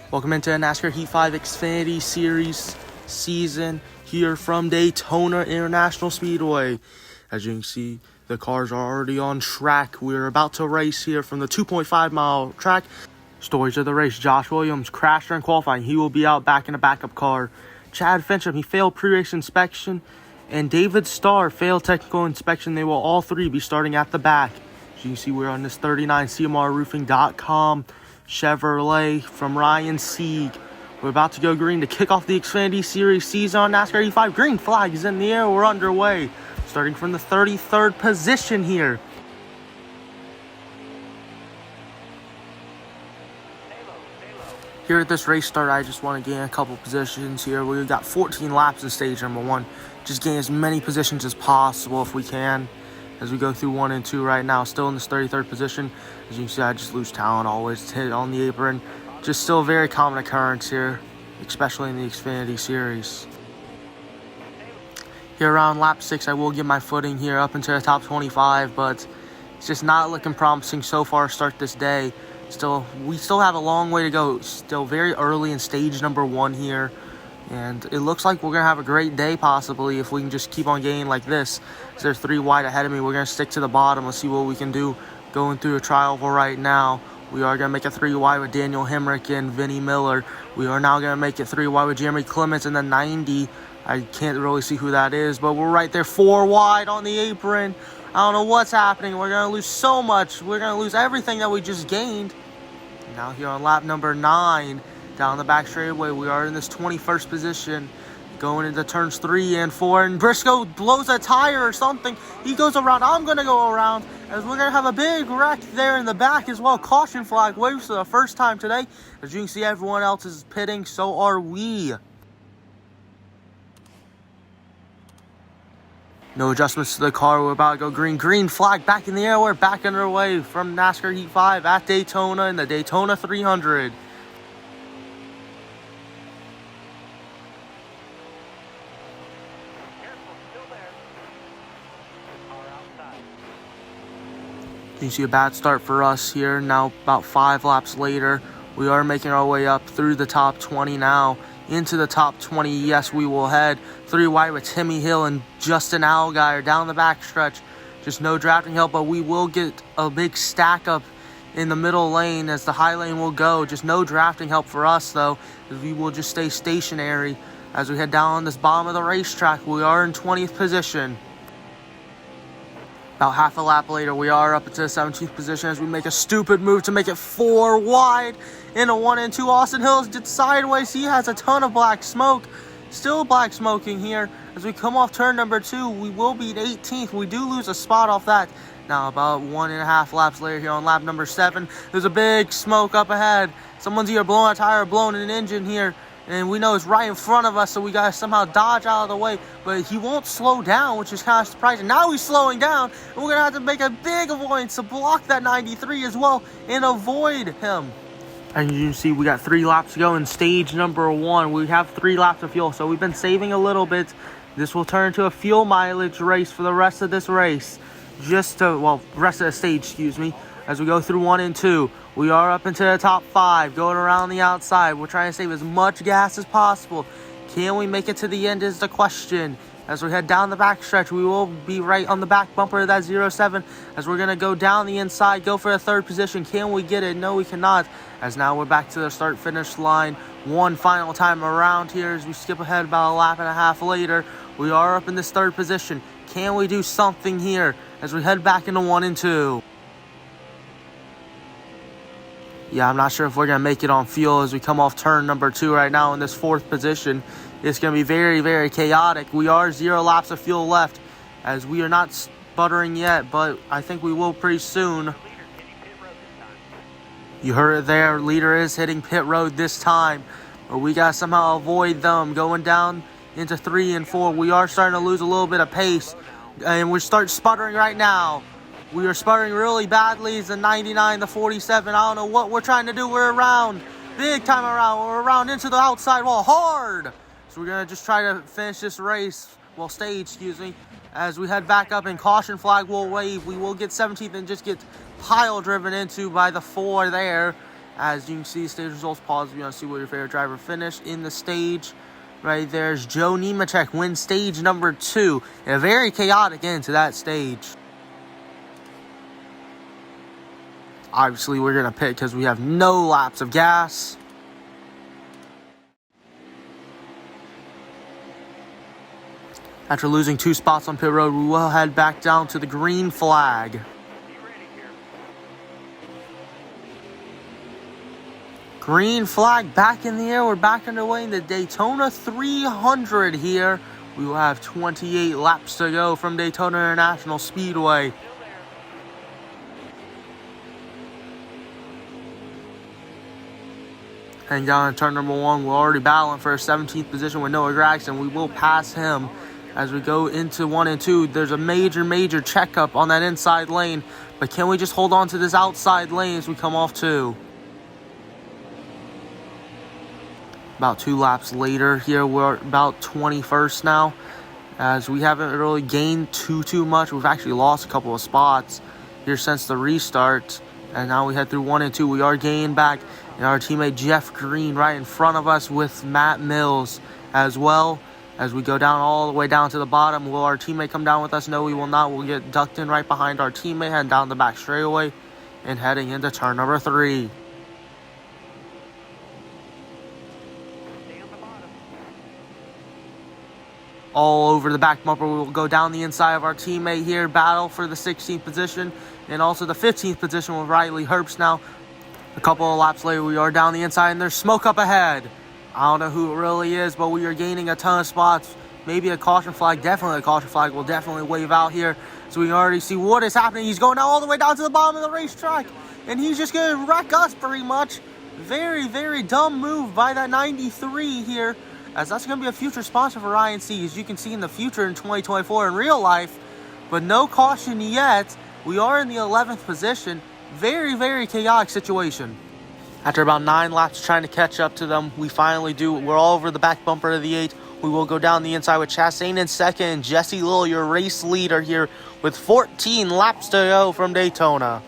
Welcome into the NASCAR Heat 5 Xfinity Series season here from Daytona International Speedway. As you can see, the cars are already on track. We're about to race here from the 2.5 mile track. Stories of the race: Josh Williams crashed during qualifying. He will be out back in a backup car. Chad Fincham, he failed pre-race inspection. And David Starr failed technical inspection. They will all three be starting at the back. As you can see, we're on this 39CMRroofing.com Chevrolet from Ryan Sieg. We're about to go green to kick off the Xfinity Series season on NASCAR Heat 5. Green flag is in the air. We're underway. Starting from the 33rd position here. Here at this race start, I just want to gain a couple positions here. We've got 14 laps in stage number 1. Just gain as many positions as possible if we can. As we go through 1 and 2 right now, still in this 33rd position. As you can see, I just lose talent, always hit on the apron. Just still a very common occurrence here, especially in the Xfinity Series. Here around lap 6, I will get my footing here up into the top 25, but it's just not looking promising so far to start this day. We still have a long way to go. Still very early in stage number 1 here. And it looks like we're going to have a great day possibly if we can just keep on gaining like this. They're 3 wide ahead of me. We're going to stick to the bottom. Let's see what we can do going through a trial right now. We are going to make a 3 wide with Daniel Hemrick and Vinnie Miller. We are now going to make it 3 wide with Jeremy Clements in the 90. I can't really see who that is, but we're right there 4 wide on the apron. I don't know what's happening. We're going to lose so much. We're going to lose everything that we just gained. Now here on lap number 9. Down the back straightaway, we are in this 21st position, going into turns 3 and 4, and Briscoe blows a tire or something. He goes around. I'm going to go around, as we're going to have a big wreck there in the back as well. Caution flag waves for the first time today. As you can see, everyone else is pitting, so are we. No adjustments to the car. We're about to go green. Green flag back in the air. We're back underway from NASCAR Heat 5 at Daytona in the Daytona 300. You see a bad start for us here. Now about 5 laps later, we are making our way up through the top 20 now. Into the top 20, yes, we will head 3 wide with Timmy Hill and Justin Allgaier down the backstretch. Just no drafting help, but we will get a big stack up in the middle lane as the high lane will go. Just no drafting help for us, though, as we will just stay stationary as we head down on this bottom of the racetrack. We are in 20th position. About half a lap later, we are up into the 17th position as we make a stupid move to make it 4 wide in a 1 and 2. Austin Hills did sideways. He has a ton of black smoke. Still black smoking here. As we come off turn number 2, we will be 18th. We do lose a spot off that. Now, about 1.5 laps later here on lap number 7, there's a big smoke up ahead. Someone's either blowing a tire or blowing an engine here. And we know it's right in front of us, so we got to somehow dodge out of the way. But he won't slow down, which is kind of surprising. Now he's slowing down, and we're going to have to make a big avoidance to block that 93 as well and avoid him. And you can see we got 3 laps to go in stage number 1. We have 3 laps of fuel, so we've been saving a little bit. This will turn into a fuel mileage race for the rest of this race. Rest of the stage, excuse me. As we go through 1 and 2, we are up into the top 5, going around the outside. We're trying to save as much gas as possible. Can we make it to the end is the question. As we head down the backstretch, we will be right on the back bumper of that 07. As we're going to go down the inside, go for a 3rd position. Can we get it? No, we cannot. As now we're back to the start-finish line. One final time around here as we skip ahead about 1.5 laps later. We are up in this 3rd position. Can we do something here as we head back into 1 and 2? Yeah, I'm not sure if we're going to make it on fuel as we come off turn number 2 right now in this 4th position. It's going to be very, very chaotic. We are 0 laps of fuel left as we are not sputtering yet, but I think we will pretty soon. You heard it there. Leader is hitting pit road this time. But we got to somehow avoid them going down into 3 and 4. We are starting to lose a little bit of pace, and we start sputtering right now. We are sputtering really badly. It's the 99, the 47. I don't know what we're trying to do. We're around. Big time around. We're around into the outside wall hard. So we're going to just try to finish this race. Well, stage, excuse me. As we head back up and caution flag will wave. We will get 17th and just get pile driven into by the 4 there. As you can see, stage results, pause if you want to see where your favorite driver finished in the stage. Right there's Joe Nemechek wins stage number 2. And a very chaotic end to that stage. Obviously, we're going to pit because we have no laps of gas. After losing 2 spots on pit road, we will head back down to the green flag. Green flag back in the air. We're back underway in the Daytona 300 here. We will have 28 laps to go from Daytona International Speedway. Heading down to turn number 1, we're already battling for a 17th position with Noah Gragson. We will pass him as we go into 1 and 2. There's a major checkup on that inside lane. But can we just hold on to this outside lane as we come off 2? About 2 laps later here, we're about 21st now. As we haven't really gained too much. We've actually lost a couple of spots here since the restart. And now we head through 1 and 2. We are gaining back. And our teammate Jeff Green right in front of us with Matt Mills as well. As we go down all the way down to the bottom, will our teammate come down with us? No, we will not. We'll get ducked in right behind our teammate, heading down the back straightaway and heading into turn number 3. All over the back bumper, we will go down the inside of our teammate here, battle for the 16th position and also the 15th position with Riley Herbst now. A couple of laps later, we are down the inside, and there's smoke up ahead. I don't know who it really is, but we are gaining a ton of spots. Maybe a caution flag. Definitely a caution flag. We'll definitely wave out here. So we can already see what is happening. He's going all the way down to the bottom of the racetrack, and he's just going to wreck us pretty much. Very dumb move by that 93 here, as that's going to be a future sponsor for INC, as you can see in the future in 2024 in real life. But no caution yet. We are in the 11th position. Very chaotic situation. After about 9 laps trying to catch up to them, we finally do. We're all over the back bumper of the 8. We will go down the inside with Chastain in second. Jesse Little, your race leader here, with 14 laps to go from Daytona.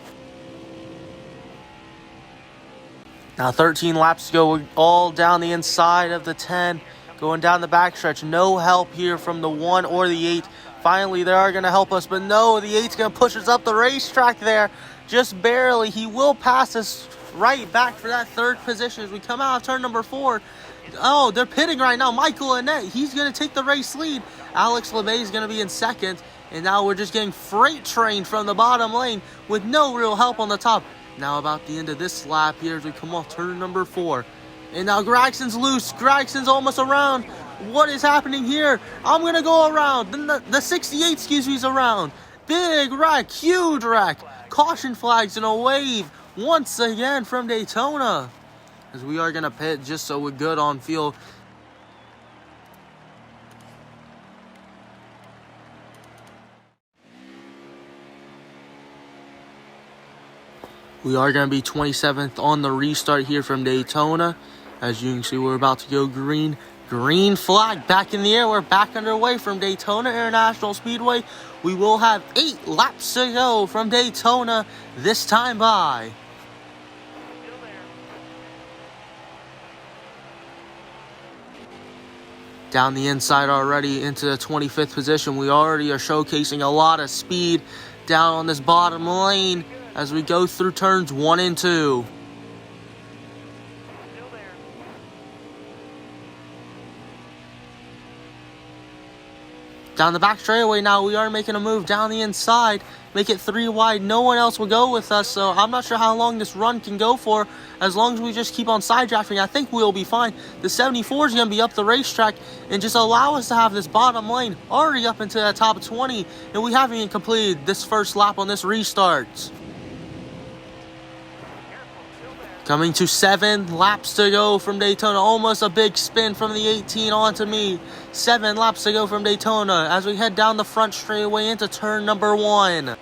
Now 13 laps to go. We're all down the inside of the 10. Going down the backstretch. No help here from the 1 or the 8. Finally, they are going to help us, but no, the 8's going to push us up the racetrack there. Just barely. He will pass us right back for that 3rd position as we come out of turn number 4. Oh, they're pitting right now. Michael Annette, he's going to take the race lead. Alex LeMay is going to be in second. And now we're just getting freight trained from the bottom lane with no real help on the top. Now about the end of this lap here as we come off turn number 4. And now Gragson's loose. Gragson's almost around. What is happening here? I'm going to go around. The 68, excuse me, is around. Big wreck. Huge wreck. Caution flags and a wave once again from Daytona. As we are going to pit just so we're good on field. We are going to be 27th on the restart here from Daytona. As you can see, we're about to go green. Green flag back in the air. We're back underway from Daytona International Speedway. We will have 8 laps to go from Daytona this time by. Down the inside already into the 25th position. We already are showcasing a lot of speed down on this bottom lane as we go through turns 1 and 2. Down the back straightaway now, we are making a move down the inside. Make it 3 wide. No one else will go with us, so I'm not sure how long this run can go for. As long as we just keep on side drafting, I think we'll be fine. The 74 is going to be up the racetrack and just allow us to have this bottom lane already up into the top 20. And we haven't even completed this first lap on this restart. Coming to 7 laps to go from Daytona. Almost a big spin from the 18 onto me. 7 laps to go from Daytona as we head down the front straightaway into turn number 1.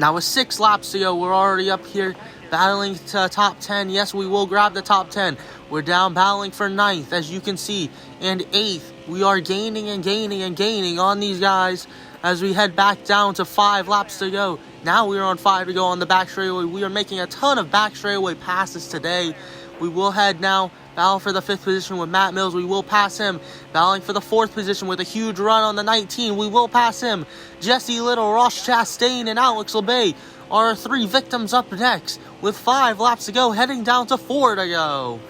Now with 6 laps to go, we're already up here battling to top 10. Yes, we will grab the top 10. We're down battling for 9th, as you can see. And 8th, we are gaining and gaining and gaining on these guys as we head back down to 5 laps to go. Now we are on 5 to go on the back straightaway. We are making a ton of back straightaway passes today. We will head now, battle for the 5th position with Matt Mills. We will pass him. Battling for the 4th position with a huge run on the 19. We will pass him. Jesse Little, Ross Chastain, and Alex LeBay are 3 victims up next with 5 laps to go, heading down to 4 to go.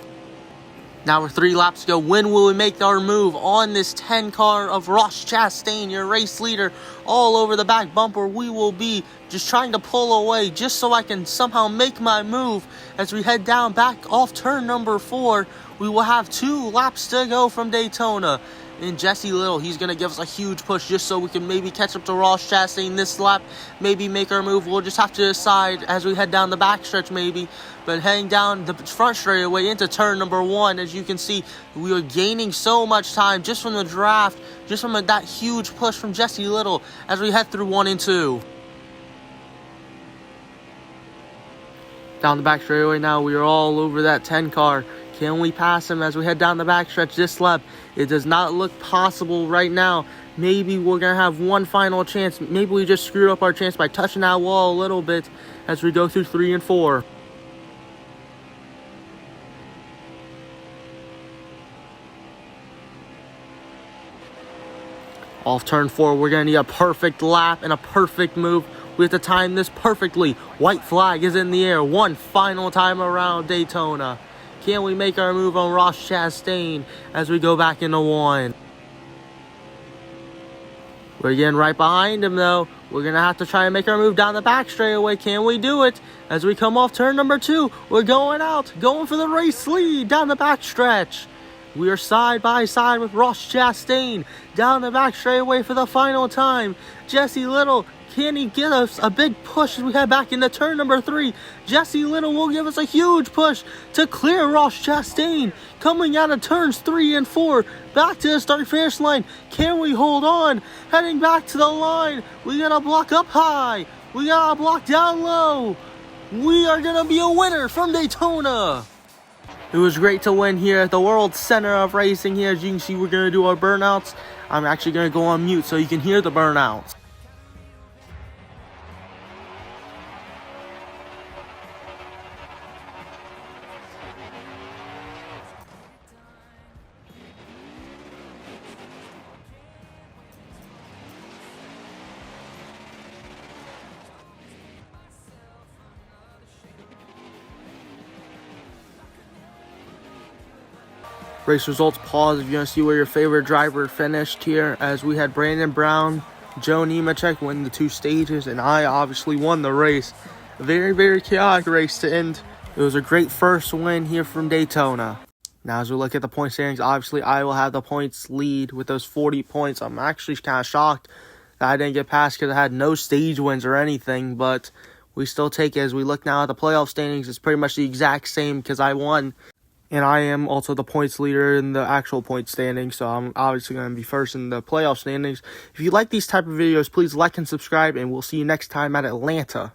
Now we're 3 laps to go. When will we make our move on this 10 car of Ross Chastain, your race leader, all over the back bumper? We will be just trying to pull away just so I can somehow make my move as we head down back off turn number 4. We will have 2 laps to go from Daytona. And Jesse Little, he's going to give us a huge push just so we can maybe catch up to Ross Chastain this lap, maybe make our move. We'll just have to decide as we head down the backstretch maybe. But heading down the front straightaway into turn number 1, as you can see, we are gaining so much time just from the draft, just from that huge push from Jesse Little as we head through 1 and 2. Down the back straightaway now, we are all over that 10 car. Can we pass him as we head down the backstretch this lap? It does not look possible right now. Maybe we're going to have one final chance. Maybe we just screwed up our chance by touching that wall a little bit as we go through 3 and 4. Off turn 4, we're going to need a perfect lap and a perfect move. We have to time this perfectly. White flag is in the air. One final time around Daytona. Can we make our move on Ross Chastain as we go back into 1? We're getting right behind him, though. We're going to have to try and make our move down the back straightaway. Can we do it? As we come off turn number 2, we're going out, going for the race lead down the back stretch. We are side by side with Ross Chastain down the back straightaway for the final time. Jesse Little, can he get us a big push as we head back into turn number 3? Jesse Little will give us a huge push to clear Ross Chastain. Coming out of turns 3 and 4, back to the start-finish line. Can we hold on? Heading back to the line. We got a block up high. We got a block down low. We are going to be a winner from Daytona. It was great to win here at the World Center of Racing here. As you can see, we're going to do our burnouts. I'm actually going to go on mute so you can hear the burnouts. Race results pause if you want to see where your favorite driver finished here, as we had Brandon Brown, Joe Nemechek win the 2 stages, and I obviously won the race. A very, very chaotic race to end. It was a great first win here from Daytona. Now as we look at the point standings, obviously I will have the points lead with those 40 points. I'm actually kind of shocked that I didn't get past because I had no stage wins or anything, but we still take it. As we look now at the playoff standings, it's pretty much the exact same because I won. And I am also the points leader in the actual point standings, so I'm obviously going to be first in the playoff standings. If you like these type of videos, please like and subscribe, and we'll see you next time at Atlanta.